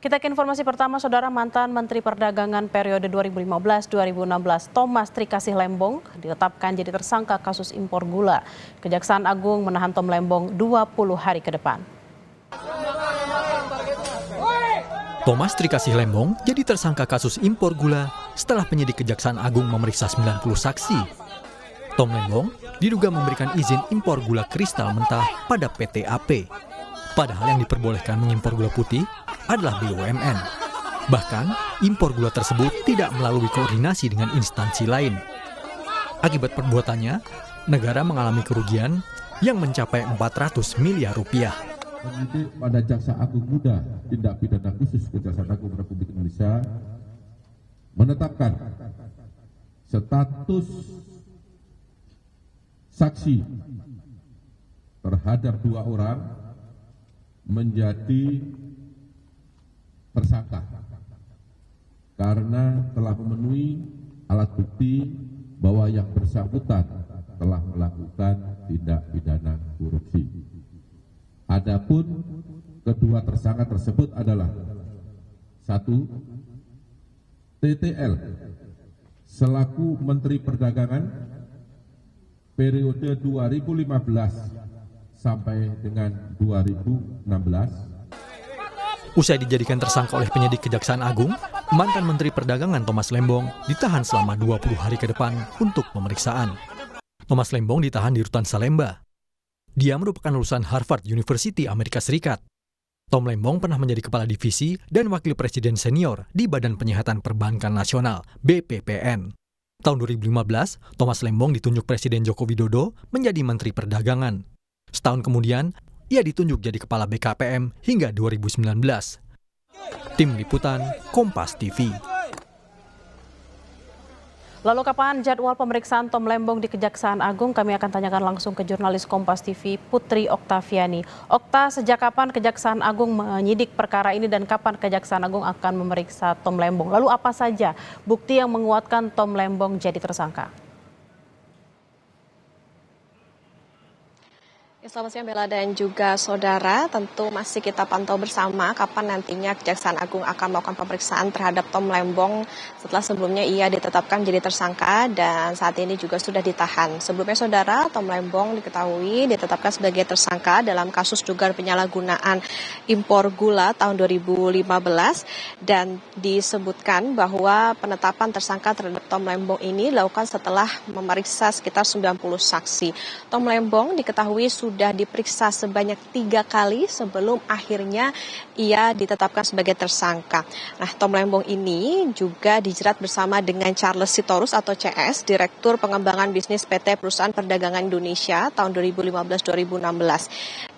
Kita ke informasi pertama, Saudara. Mantan Menteri Perdagangan periode 2015-2016 Thomas Trikasih Lembong ditetapkan jadi tersangka kasus impor gula. Kejaksaan Agung menahan Tom Lembong 20 hari ke depan. Thomas Trikasih Lembong jadi tersangka kasus impor gula setelah penyidik Kejaksaan Agung memeriksa 90 saksi. Tom Lembong diduga memberikan izin impor gula kristal mentah pada PT AP. Padahal yang diperbolehkan mengimpor gula putih adalah BUMN. Bahkan, impor gula tersebut tidak melalui koordinasi dengan instansi lain. Akibat perbuatannya, negara mengalami kerugian yang mencapai 400 miliar rupiah. Penyidik pada Jaksa Agung Muda Tindak Pidana Khusus Kejaksaan Agung Republik Indonesia menetapkan status saksi terhadap 2 orang menjadi tersangka karena telah memenuhi alat bukti bahwa yang bersangkutan telah melakukan tindak pidana korupsi. Adapun kedua tersangka tersebut adalah 1. TTL selaku Menteri Perdagangan periode 2015 sampai dengan 2016. Usai dijadikan tersangka oleh penyidik Kejaksaan Agung, mantan Menteri Perdagangan Thomas Lembong ditahan selama 20 hari ke depan untuk pemeriksaan. Thomas Lembong ditahan di Rutan Salemba. Dia merupakan lulusan Harvard University Amerika Serikat. Tom Lembong pernah menjadi kepala divisi dan wakil presiden senior di Badan Penyihatan Perbankan Nasional (BPPN). Tahun 2015, Thomas Lembong ditunjuk Presiden Joko Widodo menjadi Menteri Perdagangan. Setahun kemudian, ia ditunjuk jadi Kepala BKPM hingga 2019. Tim Liputan, Kompas TV. Lalu kapan jadwal pemeriksaan Tom Lembong di Kejaksaan Agung? Kami akan tanyakan langsung ke jurnalis Kompas TV Putri Oktaviani. Okta, sejak kapan Kejaksaan Agung menyidik perkara ini dan kapan Kejaksaan Agung akan memeriksa Tom Lembong? Lalu apa saja bukti yang menguatkan Tom Lembong jadi tersangka? Selamat siang Bella dan juga saudara, tentu masih kita pantau bersama kapan nantinya Kejaksaan Agung akan melakukan pemeriksaan terhadap Tom Lembong setelah sebelumnya ia ditetapkan jadi tersangka dan saat ini juga sudah ditahan. Sebelumnya saudara, Tom Lembong diketahui ditetapkan sebagai tersangka dalam kasus dugaan penyalahgunaan impor gula tahun 2015 dan disebutkan bahwa penetapan tersangka terhadap Tom Lembong ini dilakukan setelah memeriksa sekitar 90 saksi. Tom Lembong diketahui sudah diperiksa sebanyak 3 kali sebelum akhirnya ia ditetapkan sebagai tersangka. Nah, Tom Lembong ini juga dijerat bersama dengan Charles Sitorus atau CS, Direktur Pengembangan Bisnis PT Perusahaan Perdagangan Indonesia tahun 2015-2016.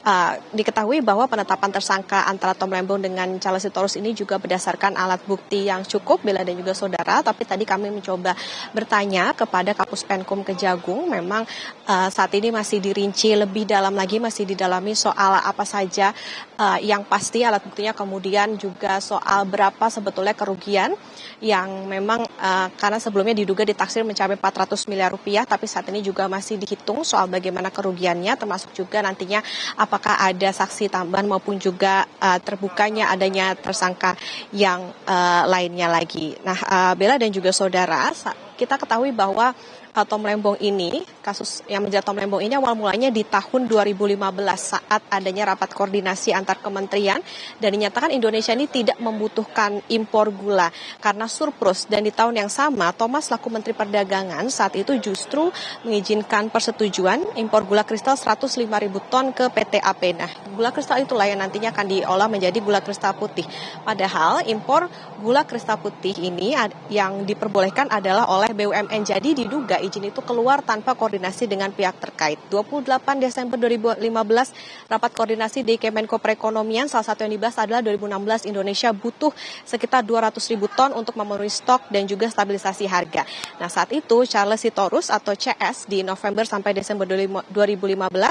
Diketahui bahwa penetapan tersangka antara Tom Lembong dengan Charles Sitorus ini juga berdasarkan alat bukti yang cukup, Bella dan juga saudara. Tapi tadi kami mencoba bertanya kepada Kapus Penkum Kejagung, memang saat ini masih dirinci lebih dalam lagi, masih didalami soal apa saja yang pasti alat buktinya, kemudian juga soal berapa sebetulnya kerugian yang memang karena sebelumnya diduga ditaksir mencapai 400 miliar rupiah, tapi saat ini juga masih dihitung soal bagaimana kerugiannya, termasuk juga nantinya apakah ada saksi tambahan maupun juga terbukanya adanya tersangka yang lainnya lagi. Nah, Bella dan juga saudara, kita ketahui bahwa Tom Lembong ini, kasus yang menjerat Tom Lembong ini awal mulanya di tahun 2015 saat adanya rapat koordinasi antar kementerian dan dinyatakan Indonesia ini tidak membutuhkan impor gula karena surplus, dan di tahun yang sama Thomas selaku Menteri Perdagangan saat itu justru mengizinkan persetujuan impor gula kristal 105.000 ton ke PT AP. Nah, gula kristal itulah yang nantinya akan diolah menjadi gula kristal putih. Padahal impor gula kristal putih ini yang diperbolehkan adalah oleh BUMN, jadi diduga izin itu keluar tanpa koordinasi dengan pihak terkait. 28 Desember 2015, rapat koordinasi di Kemenko Perekonomian, salah satu yang dibahas adalah 2016 Indonesia butuh sekitar 200.000 ton untuk memenuhi stok dan juga stabilisasi harga. Nah, saat itu Charles Sitorus atau CS di November sampai Desember 2015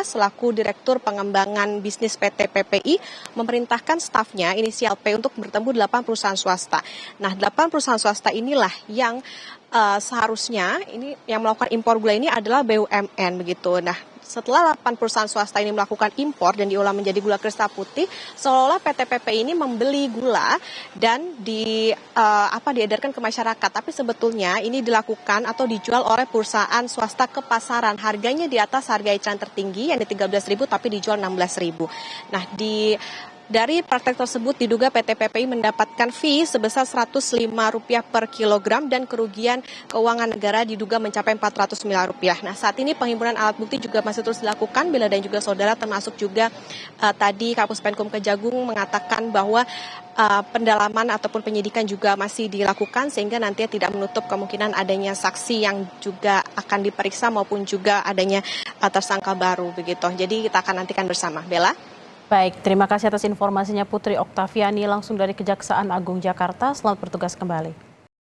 selaku Direktur Pengembangan Bisnis PT PPI memerintahkan stafnya inisial P untuk bertemu 8 perusahaan swasta. Nah, 8 perusahaan swasta inilah yang seharusnya ini yang melakukan impor gula ini adalah BUMN begitu. Nah, setelah 8 perusahaan swasta ini melakukan impor dan diolah menjadi gula kristal putih, seolah-olah PT PP ini membeli gula dan diedarkan ke masyarakat. Tapi sebetulnya ini dilakukan atau dijual oleh perusahaan swasta ke pasaran. Harganya di atas harga eceran tertinggi yang di 13.000 tapi dijual 16.000. Nah, dari praktek tersebut diduga PT PPI mendapatkan fee sebesar Rp105 per kilogram dan kerugian keuangan negara diduga mencapai Rp400 miliar. Nah, saat ini penghimpunan alat bukti juga masih terus dilakukan. Bila dan juga saudara, termasuk juga tadi Kapus Penkum Kejagung mengatakan bahwa pendalaman ataupun penyidikan juga masih dilakukan sehingga nantinya tidak menutup kemungkinan adanya saksi yang juga akan diperiksa maupun juga adanya tersangka baru begitu. Jadi kita akan nantikan bersama. Bella. Baik, terima kasih atas informasinya Putri Oktaviani langsung dari Kejaksaan Agung Jakarta. Selamat bertugas kembali.